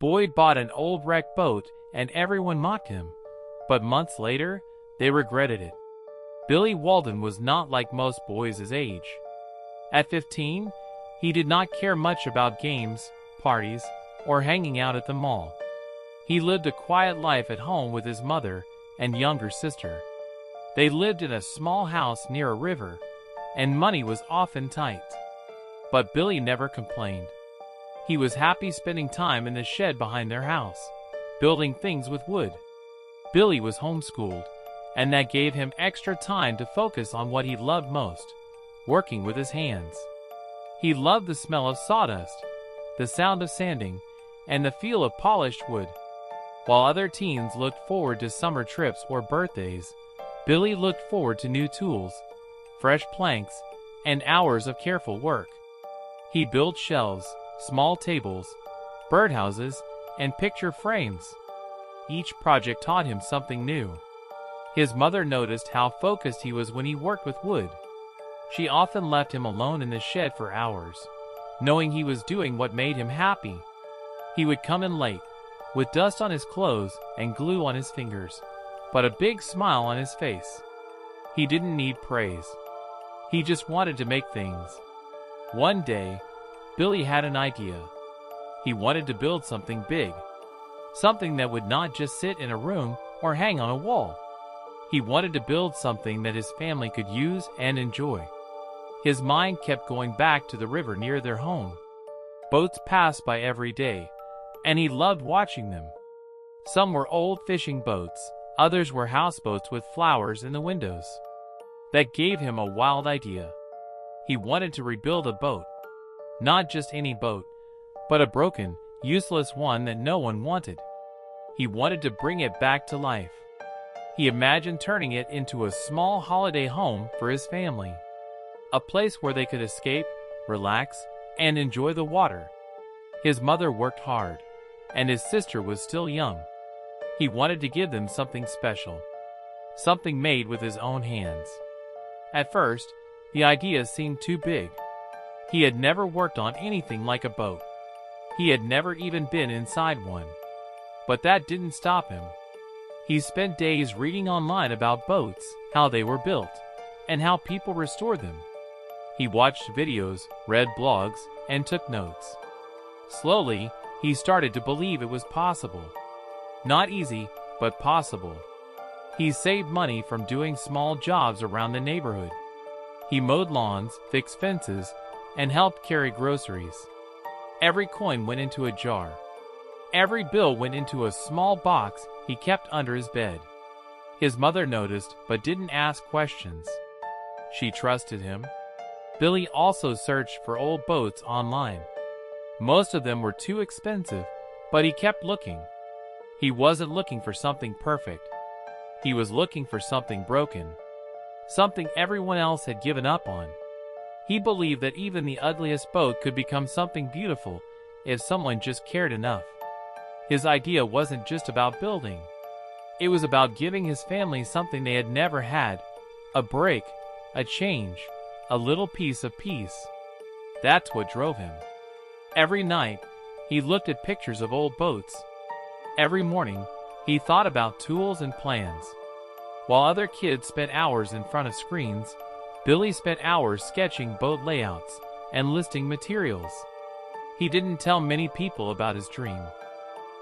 Boyd bought an old wrecked boat and everyone mocked him, but months later, they regretted it. Billy Walden was not like most boys his age. At 15, he did not care much about games, parties, or hanging out at the mall. He lived a quiet life at home with his mother and younger sister. They lived in a small house near a river, and money was often tight. But Billy never complained. He was happy spending time in the shed behind their house, building things with wood. Billy was homeschooled, and that gave him extra time to focus on what he loved most, working with his hands. He loved the smell of sawdust, the sound of sanding, and the feel of polished wood. While other teens looked forward to summer trips or birthdays, Billy looked forward to new tools, fresh planks, and hours of careful work. He built shelves, small tables, birdhouses, and picture frames. Each project taught him something new. His mother noticed how focused he was when he worked with wood. She often left him alone in the shed for hours, knowing he was doing what made him happy. He would come in late, with dust on his clothes and glue on his fingers, but a big smile on his face. He didn't need praise. He just wanted to make things. One day, Billy had an idea. He wanted to build something big, something that would not just sit in a room or hang on a wall. He wanted to build something that his family could use and enjoy. His mind kept going back to the river near their home. Boats passed by every day, and he loved watching them. Some were old fishing boats, others were houseboats with flowers in the windows. That gave him a wild idea. He wanted to rebuild a boat. Not just any boat, but a broken, useless one that no one wanted. He wanted to bring it back to life. He imagined turning it into a small holiday home for his family. A place where they could escape, relax, and enjoy the water. His mother worked hard, and his sister was still young. He wanted to give them something special, something made with his own hands. At first, the idea seemed too big. He had never worked on anything like a boat. He had never even been inside one. But that didn't stop him. He spent days reading online about boats, how they were built, and how people restored them. He watched videos, read blogs, and took notes. Slowly, he started to believe it was possible. Not easy, but possible. He saved money from doing small jobs around the neighborhood. He mowed lawns, fixed fences, and helped carry groceries. Every coin went into a jar. Every bill went into a small box he kept under his bed. His mother noticed but didn't ask questions. She trusted him. Billy also searched for old boats online. Most of them were too expensive, but he kept looking. He wasn't looking for something perfect. He was looking for something broken, something everyone else had given up on. He believed that even the ugliest boat could become something beautiful if someone just cared enough. His idea wasn't just about building. It was about giving his family something they had never had, a break, a change, a little piece of peace. That's what drove him. Every night, he looked at pictures of old boats. Every morning, he thought about tools and plans. While other kids spent hours in front of screens, Billy spent hours sketching boat layouts and listing materials. He didn't tell many people about his dream.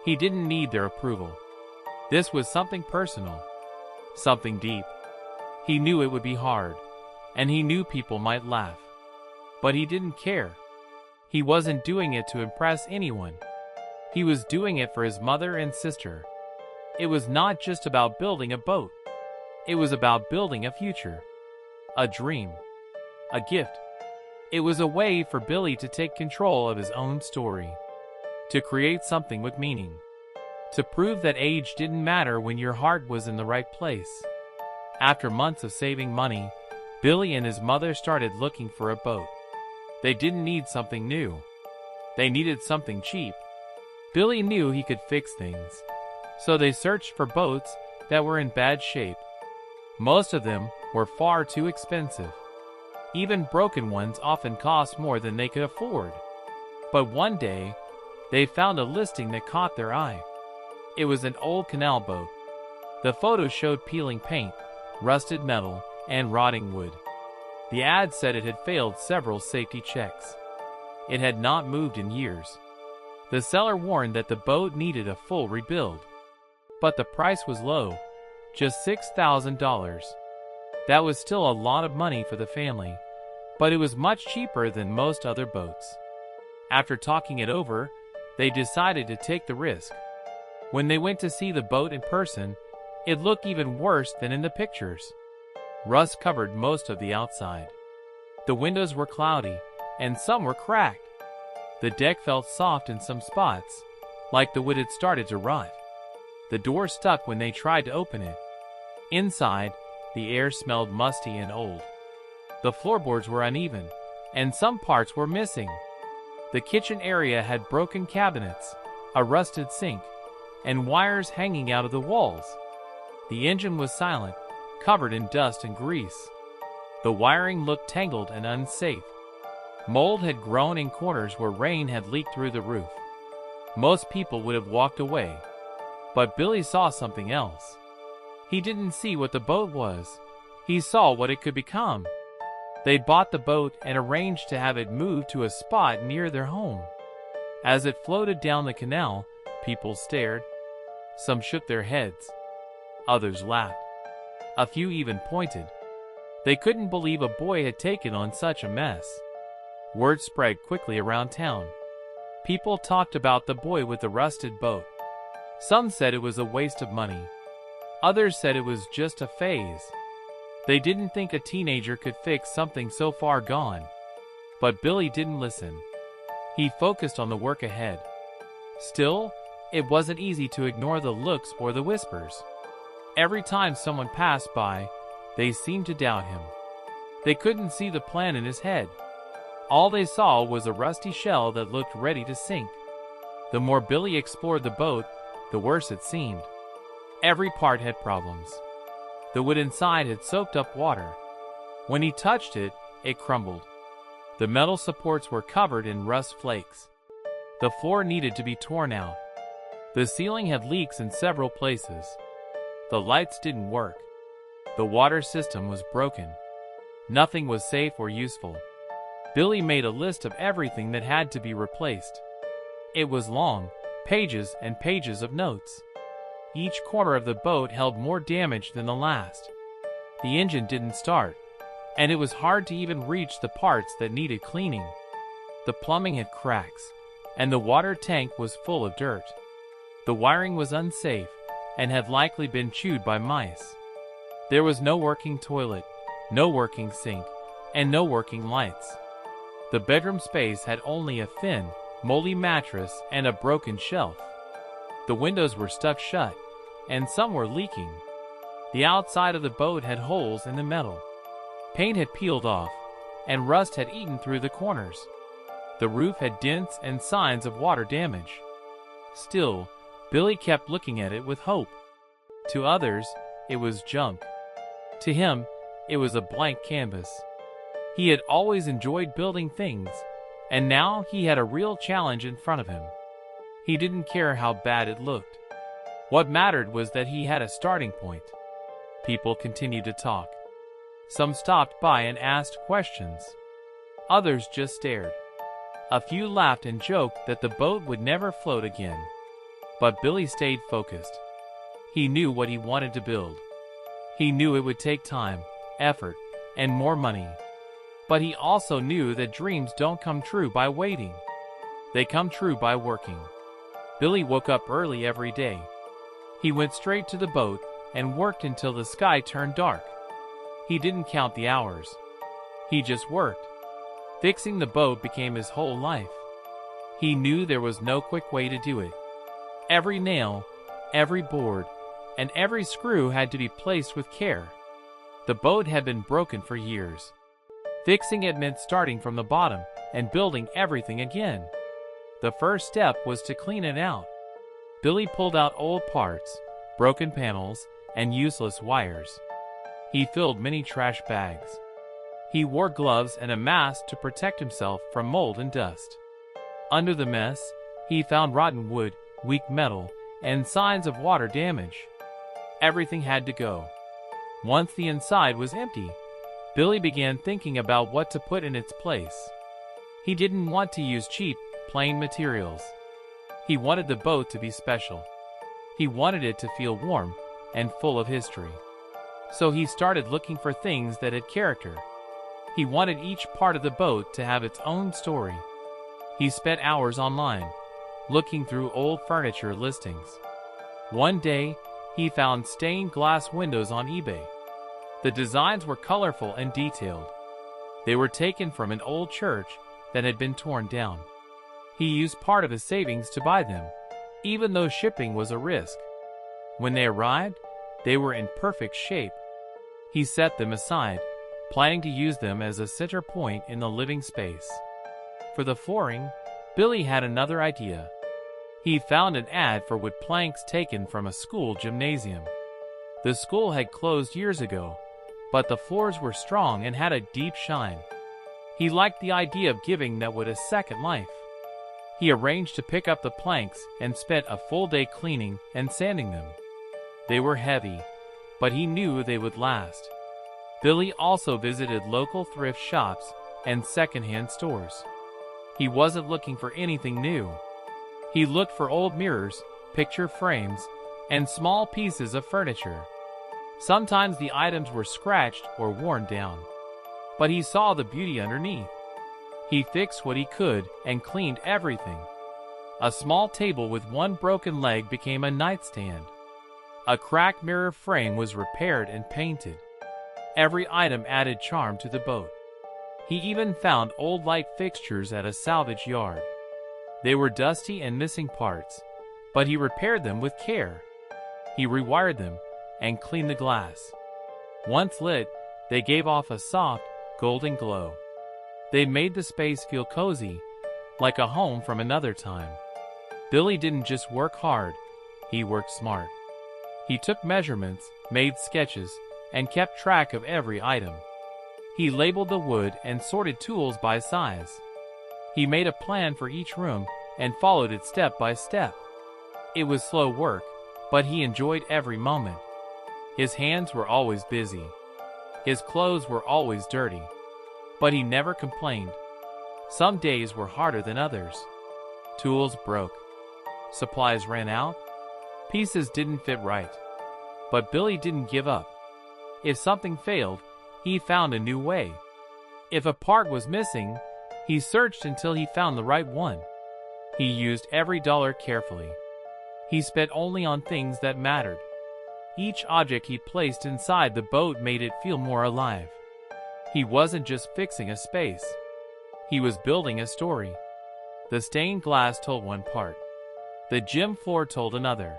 He didn't need their approval. This was something personal, something deep. He knew it would be hard, and he knew people might laugh. But he didn't care. He wasn't doing it to impress anyone. He was doing it for his mother and sister. It was not just about building a boat. It was about building a future, a dream, a gift. It was a way for Billy to take control of his own story, to create something with meaning, to prove that age didn't matter when your heart was in the right place. After months of saving money, Billy and his mother started looking for a boat. They didn't need something new. They needed something cheap. Billy knew he could fix things, so they searched for boats that were in bad shape. Most of them were far too expensive. Even broken ones often cost more than they could afford. But one day, they found a listing that caught their eye. It was an old canal boat. The photos showed peeling paint, rusted metal, and rotting wood. The ad said it had failed several safety checks. It had not moved in years. The seller warned that the boat needed a full rebuild. But the price was low, just $6,000. That was still a lot of money for the family, but it was much cheaper than most other boats. After talking it over, they decided to take the risk. When they went to see the boat in person, it looked even worse than in the pictures. Rust covered most of the outside. The windows were cloudy, and some were cracked. The deck felt soft in some spots, like the wood had started to rot. The door stuck when they tried to open it. Inside, the air smelled musty and old. The floorboards were uneven, and some parts were missing. The kitchen area had broken cabinets, a rusted sink, and wires hanging out of the walls. The engine was silent, covered in dust and grease. The wiring looked tangled and unsafe. Mold had grown in corners where rain had leaked through the roof. Most people would have walked away. But Billy saw something else. He didn't see what the boat was. He saw what it could become. They bought the boat and arranged to have it moved to a spot near their home. As it floated down the canal, people stared. Some shook their heads. Others laughed. A few even pointed. They couldn't believe a boy had taken on such a mess. Word spread quickly around town. People talked about the boy with the rusted boat. Some said it was a waste of money. Others said it was just a phase. They didn't think a teenager could fix something so far gone. But Billy didn't listen. He focused on the work ahead. Still, it wasn't easy to ignore the looks or the whispers. Every time someone passed by, they seemed to doubt him. They couldn't see the plan in his head. All they saw was a rusty shell that looked ready to sink. The more Billy explored the boat, the worse it seemed. Every part had problems. The wood inside had soaked up water. When he touched it, it crumbled. The metal supports were covered in rust flakes. The floor needed to be torn out. The ceiling had leaks in several places. The lights didn't work. The water system was broken. Nothing was safe or useful. Billy made a list of everything that had to be replaced. It was long, pages and pages of notes. Each corner of the boat held more damage than the last. The engine didn't start, and it was hard to even reach the parts that needed cleaning. The plumbing had cracks, and the water tank was full of dirt. The wiring was unsafe and had likely been chewed by mice. There was no working toilet, no working sink, and no working lights. The bedroom space had only a thin, moldy mattress and a broken shelf. The windows were stuck shut, and some were leaking. The outside of the boat had holes in the metal. Paint had peeled off, and rust had eaten through the corners. The roof had dents and signs of water damage. Still, Billy kept looking at it with hope. To others, it was junk. To him, it was a blank canvas. He had always enjoyed building things, and now he had a real challenge in front of him. He didn't care how bad it looked. What mattered was that he had a starting point. People continued to talk. Some stopped by and asked questions. Others just stared. A few laughed and joked that the boat would never float again. But Billy stayed focused. He knew what he wanted to build. He knew it would take time, effort, and more money. But he also knew that dreams don't come true by waiting. They come true by working. Billy woke up early every day. He went straight to the boat and worked until the sky turned dark. He didn't count the hours. He just worked. Fixing the boat became his whole life. He knew there was no quick way to do it. Every nail, every board, and every screw had to be placed with care. The boat had been broken for years. Fixing it meant starting from the bottom and building everything again. The first step was to clean it out. Billy pulled out old parts, broken panels, and useless wires. He filled many trash bags. He wore gloves and a mask to protect himself from mold and dust. Under the mess, He found rotten wood, weak metal, and signs of water damage. Everything had to go. Once the inside was empty, Billy began thinking about what to put in its place. He didn't want to use cheap, plain materials. He wanted the boat to be special. He wanted it to feel warm and full of history. So he started looking for things that had character. He wanted each part of the boat to have its own story. He spent hours online, looking through old furniture listings. One day, he found stained glass windows on eBay. The designs were colorful and detailed. They were taken from an old church that had been torn down. He used part of his savings to buy them, even though shipping was a risk. When they arrived, they were in perfect shape. He set them aside, planning to use them as a center point in the living space. For the flooring, Billy had another idea. He found an ad for wood planks taken from a school gymnasium. The school had closed years ago, but the floors were strong and had a deep shine. He liked the idea of giving that wood a second life. He arranged to pick up the planks and spent a full day cleaning and sanding them. They were heavy, but he knew they would last. Billy also visited local thrift shops and secondhand stores. He wasn't looking for anything new. He looked for old mirrors, picture frames, and small pieces of furniture. Sometimes the items were scratched or worn down, but he saw the beauty underneath. He fixed what he could and cleaned everything. A small table with one broken leg became a nightstand. A cracked mirror frame was repaired and painted. Every item added charm to the boat. He even found old light fixtures at a salvage yard. They were dusty and missing parts, but he repaired them with care. He rewired them and cleaned the glass. Once lit, they gave off a soft, golden glow. They made the space feel cozy, like a home from another time. Billy didn't just work hard, he worked smart. He took measurements, made sketches, and kept track of every item. He labeled the wood and sorted tools by size. He made a plan for each room and followed it step by step. It was slow work, but he enjoyed every moment. His hands were always busy. His clothes were always dirty. But he never complained. Some days were harder than others. Tools broke. Supplies ran out. Pieces didn't fit right. But Billy didn't give up. If something failed, he found a new way. If a part was missing, he searched until he found the right one. He used every dollar carefully. He spent only on things that mattered. Each object he placed inside the boat made it feel more alive. He wasn't just fixing a space. He was building a story. The stained glass told one part. The gym floor told another.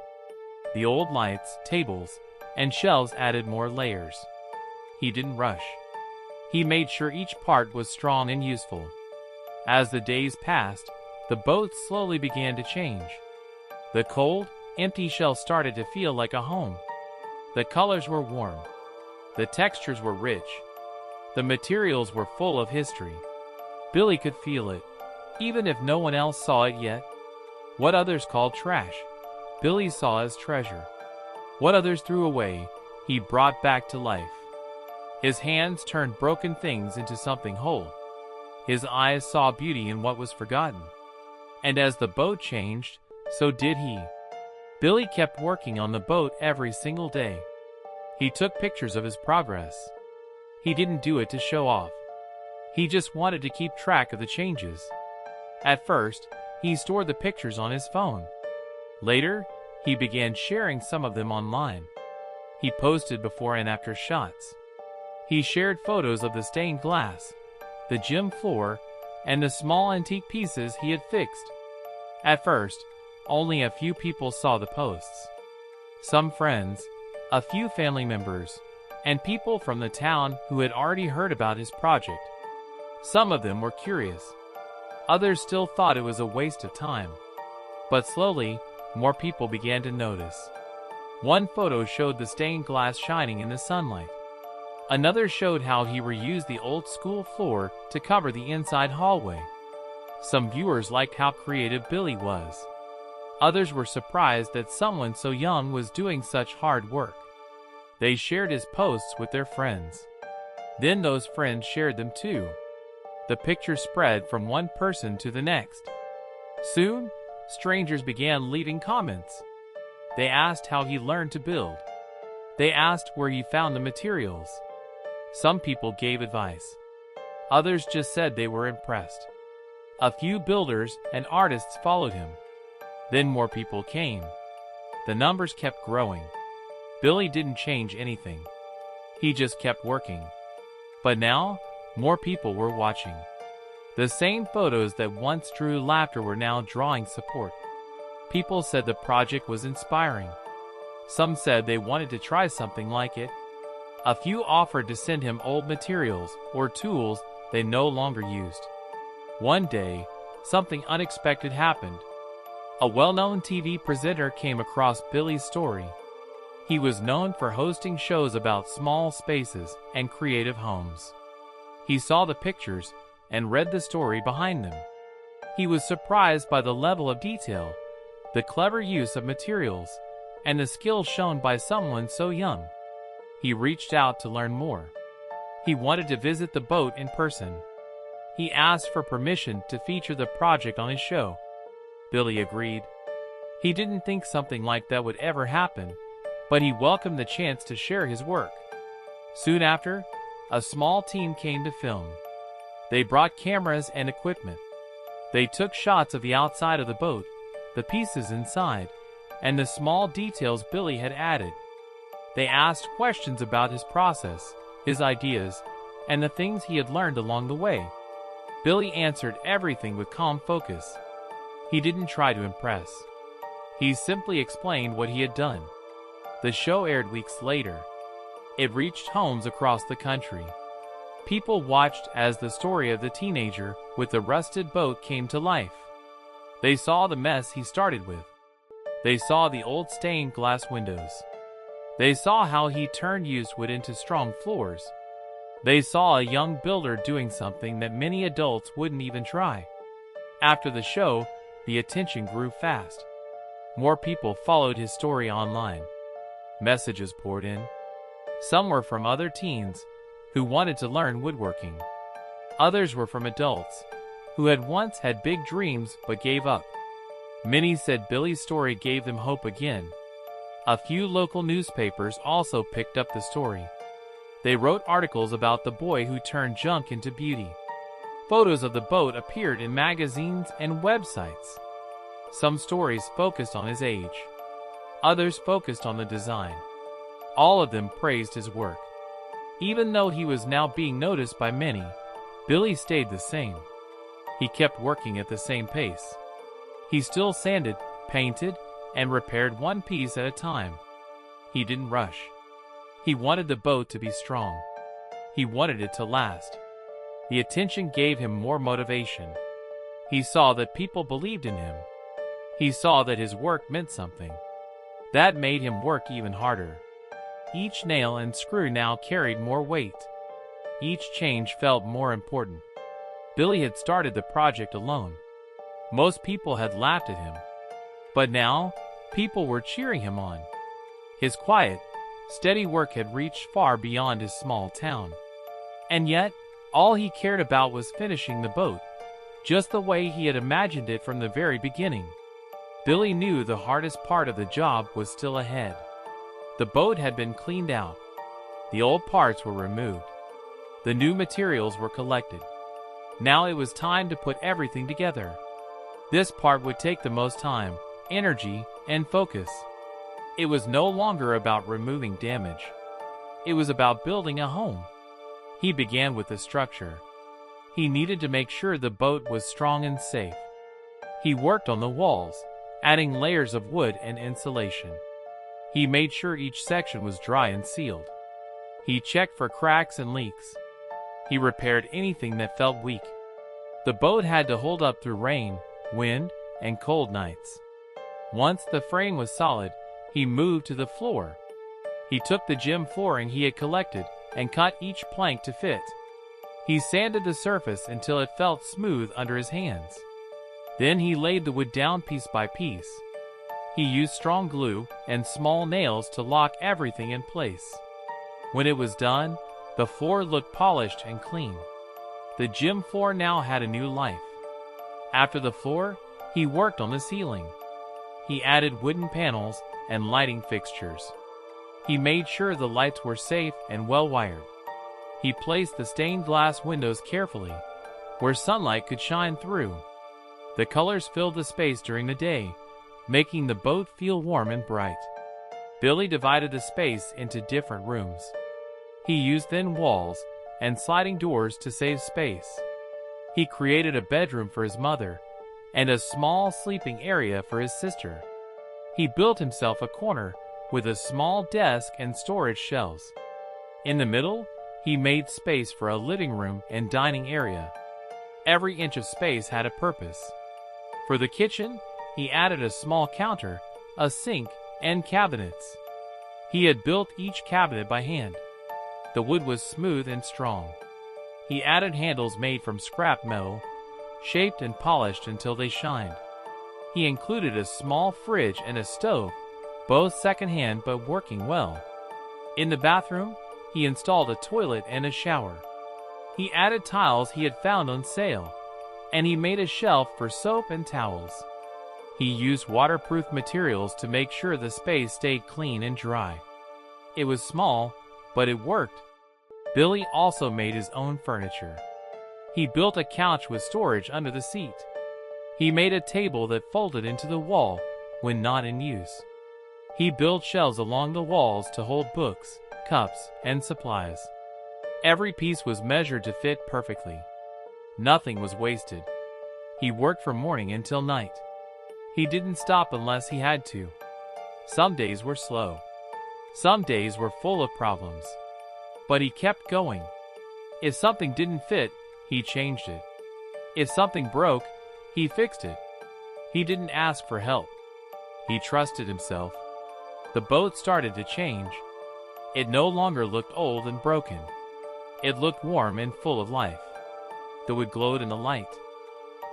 The old lights, tables, and shelves added more layers. He didn't rush. He made sure each part was strong and useful. As the days passed, the boat slowly began to change. The cold, empty shell started to feel like a home. The colors were warm. The textures were rich. The materials were full of history. Billy could feel it, even if no one else saw it yet. What others called trash, Billy saw as treasure. What others threw away, he brought back to life. His hands turned broken things into something whole. His eyes saw beauty in what was forgotten. And as the boat changed, so did he. Billy kept working on the boat every single day. He took pictures of his progress. He didn't do it to show off. He just wanted to keep track of the changes. At first, he stored the pictures on his phone. Later, he began sharing some of them online. He posted before and after shots. He shared photos of the stained glass, the gym floor, and the small antique pieces he had fixed. At first, only a few people saw the posts. Some friends, a few family members, and people from the town who had already heard about his project. Some of them were curious. Others still thought it was a waste of time. But slowly, more people began to notice. One photo showed the stained glass shining in the sunlight. Another showed how he reused the old school floor to cover the inside hallway. Some viewers liked how creative Billy was. Others were surprised that someone so young was doing such hard work. They shared his posts with their friends. Then those friends shared them too. The picture spread from one person to the next. Soon, strangers began leaving comments. They asked how he learned to build. They asked where he found the materials. Some people gave advice. Others just said they were impressed. A few builders and artists followed him. Then more people came. The numbers kept growing. Billy didn't change anything. He just kept working. But now, more people were watching. The same photos that once drew laughter were now drawing support. People said the project was inspiring. Some said they wanted to try something like it. A few offered to send him old materials or tools they no longer used. One day, something unexpected happened. A well-known TV presenter came across Billy's story. He was known for hosting shows about small spaces and creative homes. He saw the pictures and read the story behind them. He was surprised by the level of detail, the clever use of materials, and the skill shown by someone so young. He reached out to learn more. He wanted to visit the boat in person. He asked for permission to feature the project on his show. Billy agreed. He didn't think something like that would ever happen, but he welcomed the chance to share his work. Soon after, a small team came to film. They brought cameras and equipment. They took shots of the outside of the boat, the pieces inside, and the small details Billy had added. They asked questions about his process, his ideas, and the things he had learned along the way. Billy answered everything with calm focus. He didn't try to impress. He simply explained what he had done. The show aired weeks later. It reached homes across the country. People watched as the story of the teenager with the rusted boat came to life. They saw the mess he started with. They saw the old stained glass windows. They saw how he turned used wood into strong floors. They saw a young builder doing something that many adults wouldn't even try. After the show, the attention grew fast. More people followed his story online. Messages poured in. Some were from other teens who wanted to learn woodworking. Others were from adults who had once had big dreams but gave up. Many said Billy's story gave them hope again. A few local newspapers also picked up the story. They wrote articles about the boy who turned junk into beauty. Photos of the boat appeared in magazines and websites. Some stories focused on his age. Others focused on the design. All of them praised his work. Even though he was now being noticed by many, Billy stayed the same. He kept working at the same pace. He still sanded, painted, and repaired one piece at a time. He didn't rush. He wanted the boat to be strong. He wanted it to last. The attention gave him more motivation. He saw that people believed in him. He saw that his work meant something. That made him work even harder. Each nail and screw now carried more weight. Each change felt more important. Billy had started the project alone. Most people had laughed at him. But now, people were cheering him on. His quiet, steady work had reached far beyond his small town. And yet, all he cared about was finishing the boat, just the way he had imagined it from the very beginning. Billy knew the hardest part of the job was still ahead. The boat had been cleaned out. The old parts were removed. The new materials were collected. Now it was time to put everything together. This part would take the most time, energy, and focus. It was no longer about removing damage. It was about building a home. He began with the structure. He needed to make sure the boat was strong and safe. He worked on the walls, adding layers of wood and insulation. He made sure each section was dry and sealed. He checked for cracks and leaks. He repaired anything that felt weak. The boat had to hold up through rain, wind, and cold nights. Once the frame was solid, he moved to the floor. He took the gym flooring he had collected and cut each plank to fit. He sanded the surface until it felt smooth under his hands. Then he laid the wood down piece by piece. He used strong glue and small nails to lock everything in place. When it was done, the floor looked polished and clean. The gym floor now had a new life. After the floor, he worked on the ceiling. He added wooden panels and lighting fixtures. He made sure the lights were safe and well wired. He placed the stained glass windows carefully, where sunlight could shine through. The colors filled the space during the day, making the boat feel warm and bright. Billy divided the space into different rooms. He used thin walls and sliding doors to save space. He created a bedroom for his mother and a small sleeping area for his sister. He built himself a corner with a small desk and storage shelves. In the middle, he made space for a living room and dining area. Every inch of space had a purpose. For the kitchen, he added a small counter, a sink, and cabinets. He had built each cabinet by hand. The wood was smooth and strong. He added handles made from scrap metal, shaped and polished until they shined. He included a small fridge and a stove, both secondhand but working well. In the bathroom, he installed a toilet and a shower. He added tiles he had found on sale, and he made a shelf for soap and towels. He used waterproof materials to make sure the space stayed clean and dry. It was small, but it worked. Billy also made his own furniture. He built a couch with storage under the seat. He made a table that folded into the wall when not in use. He built shelves along the walls to hold books, cups, and supplies. Every piece was measured to fit perfectly. Nothing was wasted. He worked from morning until night. He didn't stop unless he had to. Some days were slow. Some days were full of problems. But he kept going. If something didn't fit, he changed it. If something broke, he fixed it. He didn't ask for help. He trusted himself. The boat started to change. It no longer looked old and broken. It looked warm and full of life. The wood glowed in the light.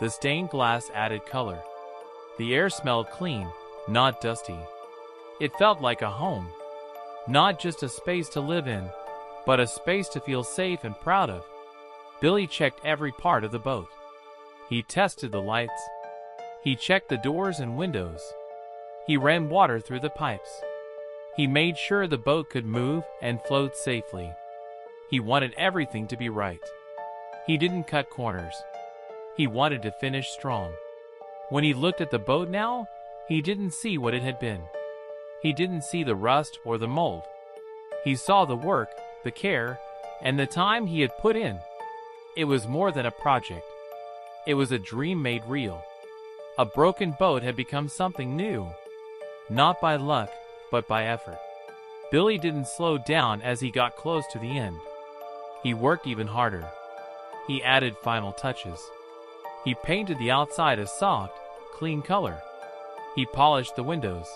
The stained glass added color. The air smelled clean, not dusty. It felt like a home. Not just a space to live in, but a space to feel safe and proud of. Billy checked every part of the boat. He tested the lights. He checked the doors and windows. He ran water through the pipes. He made sure the boat could move and float safely. He wanted everything to be right. He didn't cut corners. He wanted to finish strong. When he looked at the boat now, he didn't see what it had been. He didn't see the rust or the mold. He saw the work, the care, and the time he had put in. It was more than a project. It was a dream made real. A broken boat had become something new. Not by luck, but by effort. Billy didn't slow down as he got close to the end. He worked even harder. He added final touches. He painted the outside a soft, clean color. He polished the windows.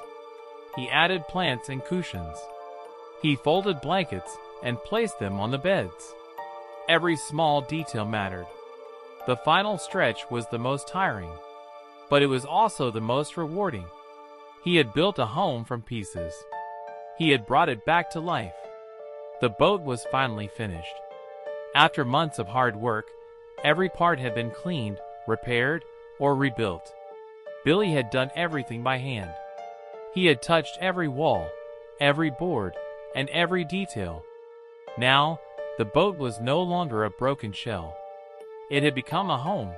He added plants and cushions. He folded blankets and placed them on the beds. Every small detail mattered. The final stretch was the most tiring, but it was also the most rewarding. He had built a home from pieces. He had brought it back to life. The boat was finally finished. After months of hard work, every part had been cleaned, repaired, or rebuilt. Billy had done everything by hand. He had touched every wall, every board, and every detail. Now, the boat was no longer a broken shell. It had become a home.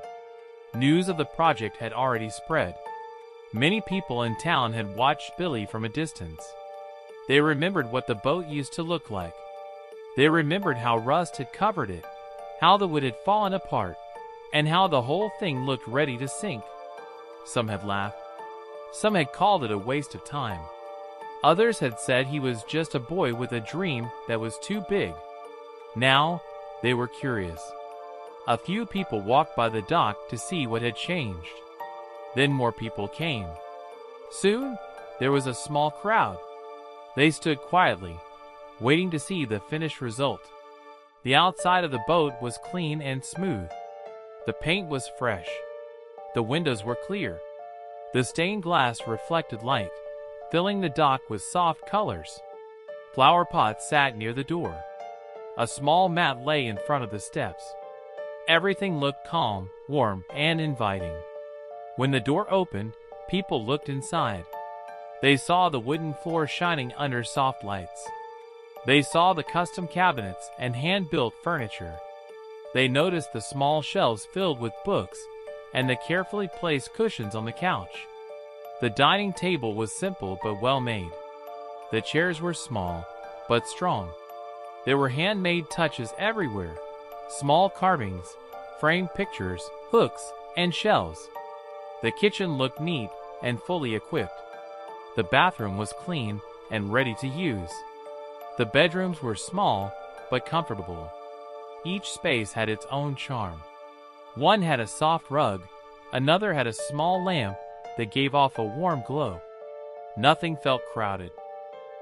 News of the project had already spread. Many people in town had watched Billy from a distance. They remembered what the boat used to look like. They remembered how rust had covered it, how the wood had fallen apart, and how the whole thing looked ready to sink. Some had laughed. Some had called it a waste of time. Others had said he was just a boy with a dream that was too big. Now, they were curious. A few people walked by the dock to see what had changed. Then more people came. Soon, there was a small crowd. They stood quietly, waiting to see the finished result. The outside of the boat was clean and smooth. The paint was fresh. The windows were clear. The stained glass reflected light, filling the dock with soft colors. Flower pots sat near the door. A small mat lay in front of the steps. Everything looked calm, warm, and inviting. When the door opened, people looked inside. They saw the wooden floor shining under soft lights. They saw the custom cabinets and hand-built furniture. They noticed the small shelves filled with books and the carefully placed cushions on the couch. The dining table was simple but well made. The chairs were small but strong. There were handmade touches everywhere, small carvings, framed pictures, hooks, and shelves. The kitchen looked neat and fully equipped. The bathroom was clean and ready to use. The bedrooms were small but comfortable. Each space had its own charm. One had a soft rug, another had a small lamp that gave off a warm glow. Nothing felt crowded.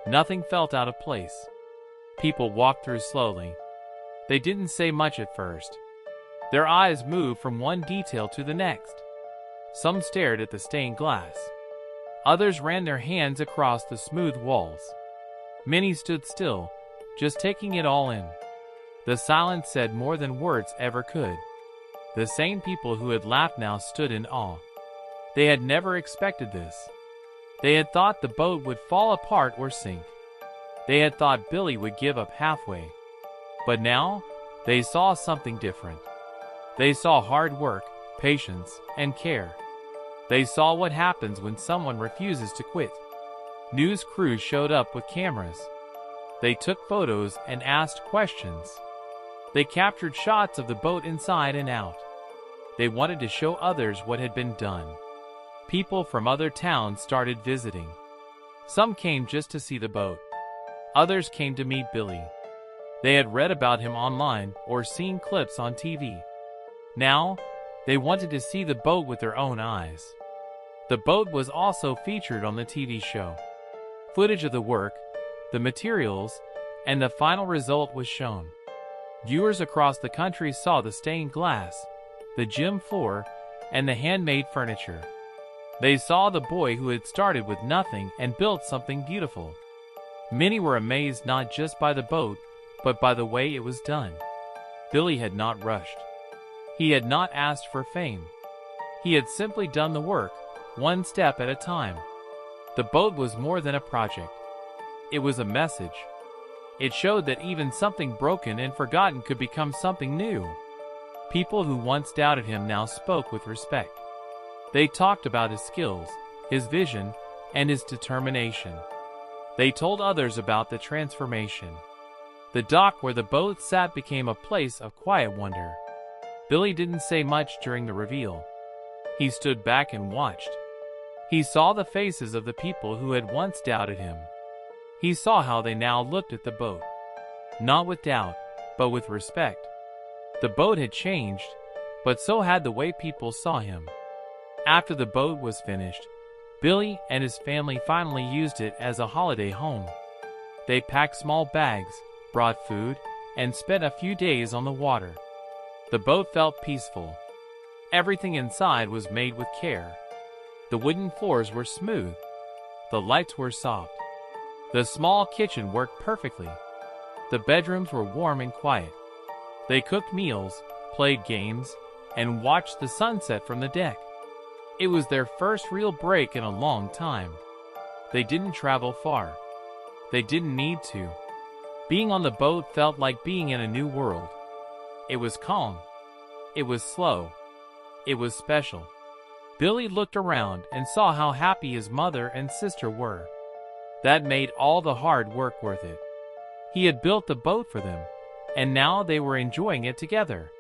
Nothing felt out of place. People walked through slowly. They didn't say much at first. Their eyes moved from one detail to the next. Some stared at the stained glass. Others ran their hands across the smooth walls. Many stood still, just taking it all in. The silence said more than words ever could. The same people who had laughed now stood in awe. They had never expected this. They had thought the boat would fall apart or sink. They had thought Billy would give up halfway. But now, they saw something different. They saw hard work, patience, and care. They saw what happens when someone refuses to quit. News crews showed up with cameras. They took photos and asked questions. They captured shots of the boat inside and out. They wanted to show others what had been done. People from other towns started visiting. Some came just to see the boat. Others came to meet Billy. They had read about him online or seen clips on TV. Now, they wanted to see the boat with their own eyes. The boat was also featured on the TV show. Footage of the work, the materials, and the final result was shown. Viewers across the country saw the stained glass, the gym floor, and the handmade furniture. They saw the boy who had started with nothing and built something beautiful. Many were amazed not just by the boat, but by the way it was done. Billy had not rushed. He had not asked for fame. He had simply done the work, one step at a time. The boat was more than a project. It was a message. It showed that even something broken and forgotten could become something new. People who once doubted him now spoke with respect. They talked about his skills, his vision, and his determination. They told others about the transformation. The dock where the boat sat became a place of quiet wonder. Billy didn't say much during the reveal. He stood back and watched. He saw the faces of the people who had once doubted him. He saw how they now looked at the boat. Not with doubt, but with respect. The boat had changed, but so had the way people saw him. After the boat was finished, Billy and his family finally used it as a holiday home. They packed small bags, brought food, and spent a few days on the water. The boat felt peaceful. Everything inside was made with care. The wooden floors were smooth. The lights were soft. The small kitchen worked perfectly. The bedrooms were warm and quiet. They cooked meals, played games, and watched the sunset from the deck. It was their first real break in a long time. They didn't travel far. They didn't need to. Being on the boat felt like being in a new world. It was calm. It was slow. It was special. Billy looked around and saw how happy his mother and sister were. That made all the hard work worth it. He had built the boat for them, and now they were enjoying it together.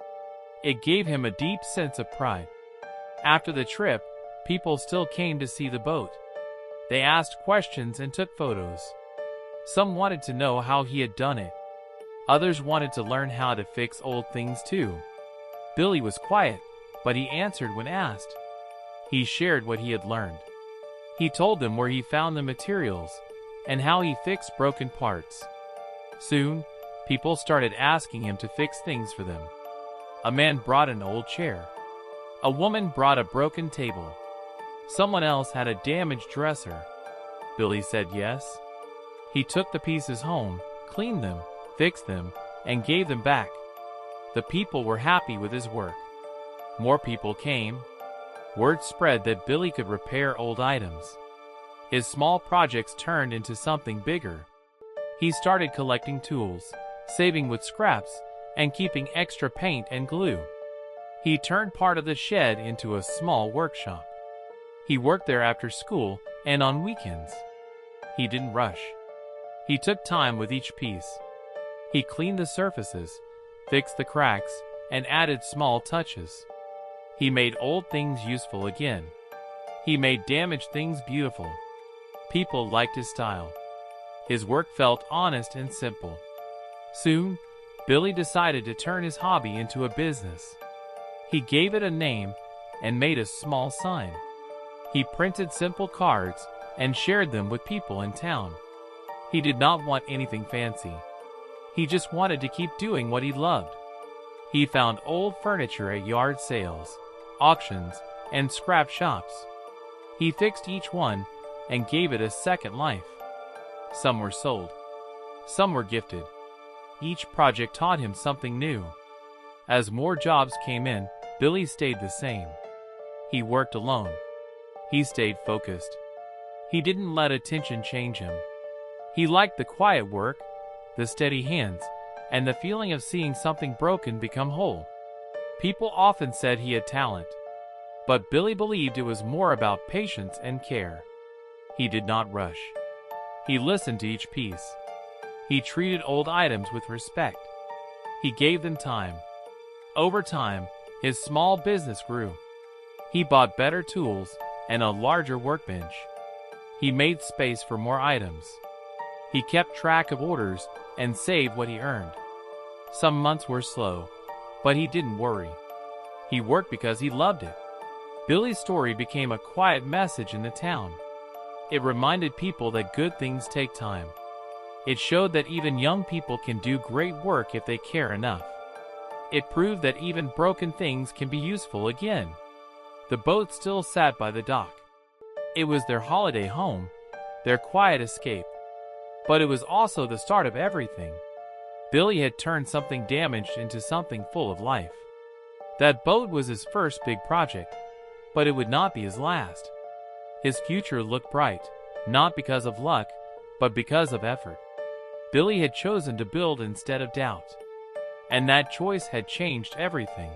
It gave him a deep sense of pride. After the trip, people still came to see the boat. They asked questions and took photos. Some wanted to know how he had done it. Others wanted to learn how to fix old things too. Billy was quiet, but he answered when asked. He shared what he had learned. He told them where he found the materials and how he fixed broken parts. Soon, people started asking him to fix things for them. A man brought an old chair. A woman brought a broken table. Someone else had a damaged dresser. Billy said yes. He took the pieces home, cleaned them, fixed them, and gave them back. The people were happy with his work. More people came. Word spread that Billy could repair old items. His small projects turned into something bigger. He started collecting tools, saving with scraps, and keeping extra paint and glue. He turned part of the shed into a small workshop. He worked there after school and on weekends. He didn't rush. He took time with each piece. He cleaned the surfaces, fixed the cracks, and added small touches. He made old things useful again. He made damaged things beautiful. People liked his style. His work felt honest and simple. Soon, Billy decided to turn his hobby into a business. He gave it a name and made a small sign. He printed simple cards and shared them with people in town. He did not want anything fancy. He just wanted to keep doing what he loved. He found old furniture at yard sales, auctions, and scrap shops. He fixed each one and gave it a second life. Some were sold. Some were gifted. Each project taught him something new. As more jobs came in, Billy stayed the same. He worked alone. He stayed focused. He didn't let attention change him. He liked the quiet work, the steady hands, and the feeling of seeing something broken become whole. People often said he had talent, but Billy believed it was more about patience and care. He did not rush. He listened to each piece. He treated old items with respect. He gave them time. Over time, his small business grew. He bought better tools and a larger workbench. He made space for more items. He kept track of orders and saved what he earned. Some months were slow, but he didn't worry. He worked because he loved it. Billy's story became a quiet message in the town. It reminded people that good things take time. It showed that even young people can do great work if they care enough. It proved that even broken things can be useful again. The boat still sat by the dock. It was their holiday home, their quiet escape. But it was also the start of everything. Billy had turned something damaged into something full of life. That boat was his first big project, but it would not be his last. His future looked bright, not because of luck, but because of effort. Billy had chosen to build instead of doubt. And that choice had changed everything.